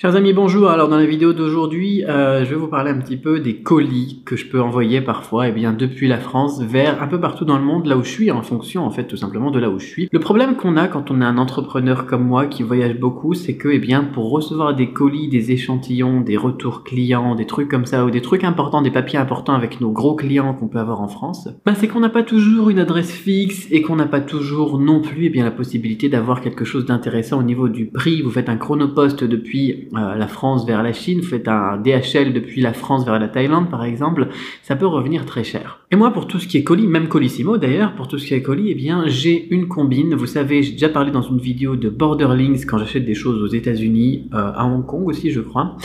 Chers amis, bonjour. Alors dans la vidéo d'aujourd'hui, je vais vous parler un petit peu des colis que je peux envoyer parfois depuis la France vers un peu partout dans le monde, là où je suis, en fonction en fait tout simplement de là où je suis. Le problème qu'on a quand on est un entrepreneur comme moi qui voyage beaucoup, c'est que pour recevoir des colis, des échantillons, des retours clients, des trucs comme ça, ou des trucs importants, des papiers importants avec nos gros clients qu'on peut avoir en France, c'est qu'on n'a pas toujours une adresse fixe et qu'on n'a pas toujours non plus la possibilité d'avoir quelque chose d'intéressant au niveau du prix. Vous faites un chronopost depuis la France vers la Chine, vous faites un DHL depuis la France vers la Thaïlande par exemple, ça peut revenir très cher. Et moi pour tout ce qui est colis, même Colissimo d'ailleurs, pour tout ce qui est colis, j'ai une combine. Vous savez, j'ai déjà parlé dans une vidéo de Borderlinks quand j'achète des choses aux États-Unis, à Hong Kong aussi je crois.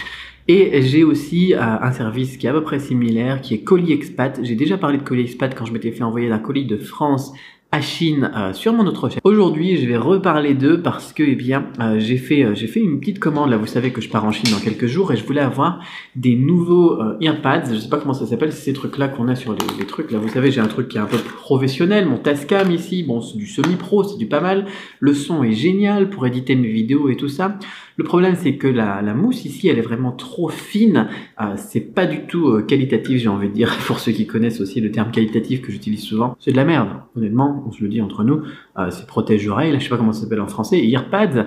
Et j'ai aussi un service qui est à peu près similaire, qui est Colis Expat. J'ai déjà parlé de Colis Expat quand je m'étais fait envoyer d'un colis de France à Chine sur mon autre chaîne. Aujourd'hui, je vais reparler d'eux parce que j'ai fait une petite commande. Là, vous savez que je pars en Chine dans quelques jours et je voulais avoir des nouveaux earpads. Je sais pas comment ça s'appelle, c'est ces trucs là qu'on a sur les trucs. Là, vous savez, j'ai un truc qui est un peu professionnel, mon Tascam ici. Bon, c'est du semi-pro, c'est du pas mal. Le son est génial pour éditer mes vidéos et tout ça. Le problème, c'est que la mousse ici, elle est vraiment trop fine. C'est pas du tout qualitatif, j'ai envie de dire, pour ceux qui connaissent aussi le terme qualitatif que j'utilise souvent. C'est de la merde, honnêtement, on se le dit entre nous. C'est protège-oreilles, là, je sais pas comment ça s'appelle en français. Et earpads,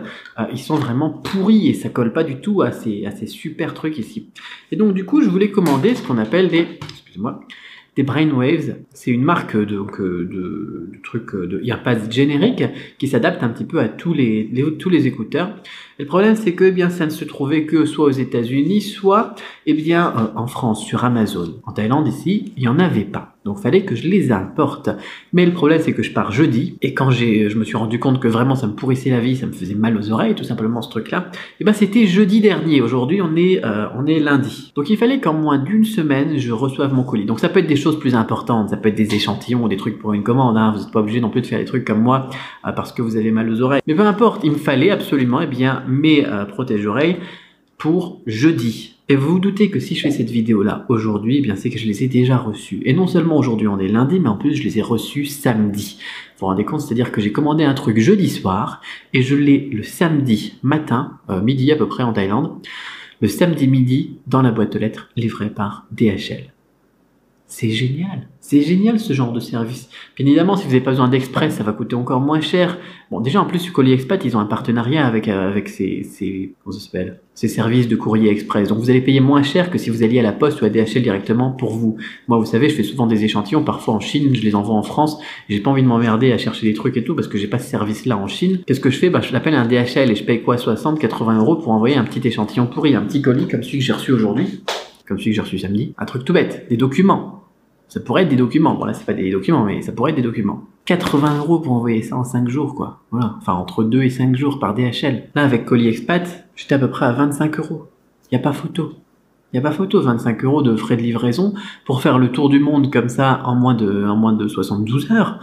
ils sont vraiment pourris et ça colle pas du tout à ces super trucs ici. Et donc, du coup, je voulais commander ce qu'on appelle des Brainwaves. C'est une marque de trucs de earpads génériques qui s'adapte un petit peu à tous les écouteurs. Et le problème, c'est que ça ne se trouvait que soit aux États-Unis, soit en France sur Amazon. En Thaïlande ici, il y en avait pas. Donc fallait que je les importe. Mais le problème, c'est que je pars jeudi et quand je me suis rendu compte que vraiment ça me pourrissait la vie, ça me faisait mal aux oreilles tout simplement ce truc-là. C'était jeudi dernier. Aujourd'hui, on est lundi. Donc il fallait qu'en moins d'une semaine, je reçoive mon colis. Donc ça peut être des choses plus importantes, ça peut être des échantillons ou des trucs pour une commande. Vous n'êtes pas obligé non plus de faire des trucs comme moi parce que vous avez mal aux oreilles. Mais peu importe, il me fallait absolument mes protège-oreilles pour jeudi. Et vous vous doutez que si je fais cette vidéo-là aujourd'hui, c'est que je les ai déjà reçus. Et non seulement aujourd'hui on est lundi, mais en plus je les ai reçus samedi. Vous vous rendez compte, c'est-à-dire que j'ai commandé un truc jeudi soir et je l'ai le samedi matin, midi à peu près en Thaïlande, le samedi midi dans la boîte aux lettres livrée par DHL. C'est génial ce genre de service. Bien évidemment, si vous n'avez pas besoin d'express, ça va coûter encore moins cher. Bon, déjà en plus, sur Colis Expat, ils ont un partenariat avec ces services de courrier express. Donc vous allez payer moins cher que si vous alliez à la poste ou à DHL directement pour vous. Moi, vous savez, je fais souvent des échantillons, parfois en Chine, je les envoie en France. J'ai pas envie de m'emmerder à chercher des trucs et tout parce que j'ai pas ce service-là en Chine. Qu'est-ce que je fais? Je l'appelle un DHL et je paye quoi, 60, 80 € pour envoyer un petit échantillon pourri, un petit colis comme celui que j'ai reçu aujourd'hui, comme celui que j'ai reçu samedi. Un truc tout bête, des documents. Ça pourrait être des documents. Bon là c'est pas des documents, mais ça pourrait être des documents. 80 € pour envoyer ça en 5 jours quoi. Voilà. Enfin entre 2 et 5 jours par DHL. Là avec Colis Expat, j'étais à peu près à 25 €. Y a pas photo. 25 € de frais de livraison pour faire le tour du monde comme ça en moins de 72 heures.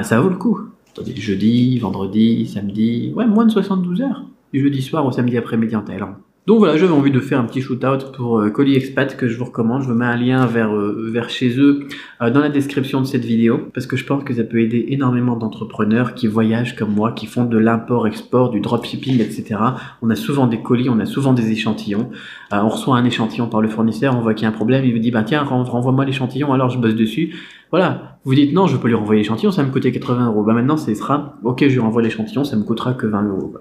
Ça vaut le coup. Attendez, jeudi, vendredi, samedi, moins de 72 heures. Du jeudi soir au samedi après-midi en Thaïlande. Donc voilà, j'avais envie de faire un petit shoot-out pour Colis Expat que je vous recommande. Je vous mets un lien vers chez eux dans la description de cette vidéo parce que je pense que ça peut aider énormément d'entrepreneurs qui voyagent comme moi, qui font de l'import-export, du dropshipping, etc. On a souvent des colis, on a souvent des échantillons. On reçoit un échantillon par le fournisseur, on voit qu'il y a un problème, il vous dit tiens, renvoie-moi l'échantillon, alors je bosse dessus. Voilà, vous dites non, je peux lui renvoyer l'échantillon, ça me coûtait 80 €. Maintenant, ce sera ok, je lui renvoie l'échantillon, ça me coûtera que 20 €.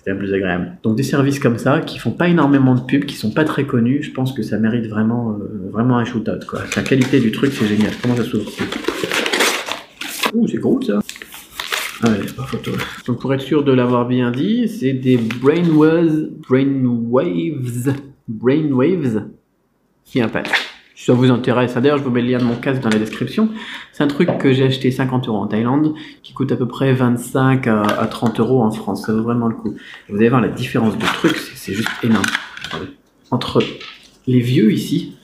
C'est plus agréable. Donc des services comme ça, qui font pas énormément de pubs, qui sont pas très connus, je pense que ça mérite vraiment un shoot-out quoi. La qualité du truc, c'est génial. Comment ça s'ouvre? Ouh, c'est gros ça. Ah ouais, pas photo. Donc pour être sûr de l'avoir bien dit, c'est des Brainwaves qui impactent. Si ça vous intéresse, d'ailleurs je vous mets le lien de mon casque dans la description. C'est un truc que j'ai acheté 50 € en Thaïlande, qui coûte à peu près 25 à 30 € en France. Ça vaut vraiment le coup. Et vous allez voir la différence de trucs, c'est juste énorme. Entre les vieux ici,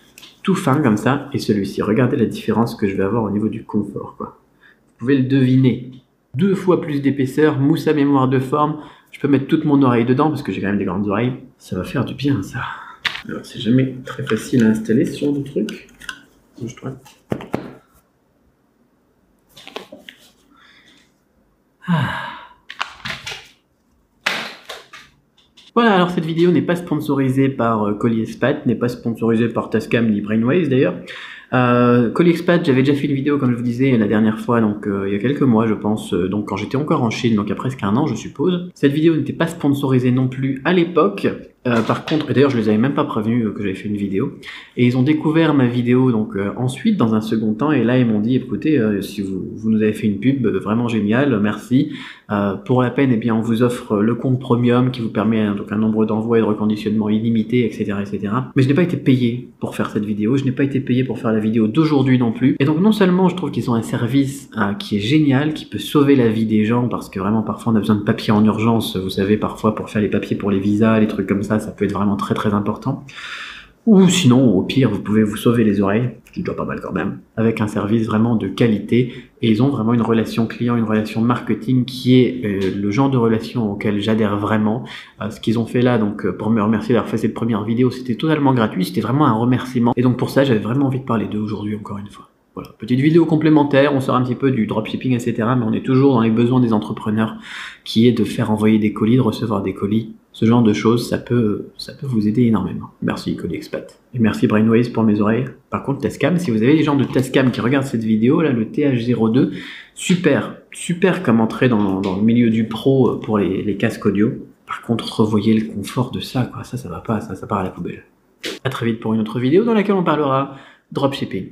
tout fin comme ça, et celui-ci. Regardez la différence que je vais avoir au niveau du confort, quoi. Vous pouvez le deviner. 2 fois plus d'épaisseur, mousse à mémoire de forme. Je peux mettre toute mon oreille dedans, parce que j'ai quand même des grandes oreilles. Ça va faire du bien, ça. Alors, c'est jamais très facile à installer ce genre de truc. Bouge-toi. Voilà, alors cette vidéo n'est pas sponsorisée par Colliexpat, n'est pas sponsorisée par Tascam ni Brainwaves d'ailleurs. Colliexpat, j'avais déjà fait une vidéo comme je vous disais la dernière fois, donc il y a quelques mois je pense, donc quand j'étais encore en Chine, donc il y a presque un an je suppose. Cette vidéo n'était pas sponsorisée non plus à l'époque. Par contre, et d'ailleurs je les avais même pas prévenus que j'avais fait une vidéo, et ils ont découvert ma vidéo donc ensuite dans un second temps, et là ils m'ont dit écoutez si vous nous avez fait une pub vraiment génial, merci, pour la peine eh bien on vous offre le compte premium qui vous permet donc un nombre d'envois et de reconditionnement illimité, etc., etc. Mais je n'ai pas été payé pour faire cette vidéo, je n'ai pas été payé pour faire la vidéo d'aujourd'hui non plus, et donc non seulement je trouve qu'ils ont un service qui est génial, qui peut sauver la vie des gens, parce que vraiment parfois on a besoin de papiers en urgence, vous savez, parfois pour faire les papiers pour les visas, les trucs comme ça peut être vraiment très très important. Ou sinon, au pire, vous pouvez vous sauver les oreilles, ce qui doit pas mal quand même, avec un service vraiment de qualité. Et ils ont vraiment une relation client, une relation marketing qui est le genre de relation auquel j'adhère vraiment. Ce qu'ils ont fait là, donc pour me remercier d'avoir fait cette première vidéo, c'était totalement gratuit, c'était vraiment un remerciement. Et donc pour ça, j'avais vraiment envie de parler d'eux aujourd'hui encore une fois. Voilà, petite vidéo complémentaire, on sort un petit peu du dropshipping, etc. Mais on est toujours dans les besoins des entrepreneurs, qui est de faire envoyer des colis, de recevoir des colis. Ce genre de choses, ça peut vous aider énormément. Merci Colliexpat. Et merci Brainwaves pour mes oreilles. Par contre, Tascam, si vous avez des gens de Tascam qui regardent cette vidéo, là, le TH02, super comme entrée dans le milieu du pro pour les casques audio. Par contre, revoyez le confort de ça, quoi. Ça va pas, ça part à la poubelle. À très vite pour une autre vidéo dans laquelle on parlera dropshipping.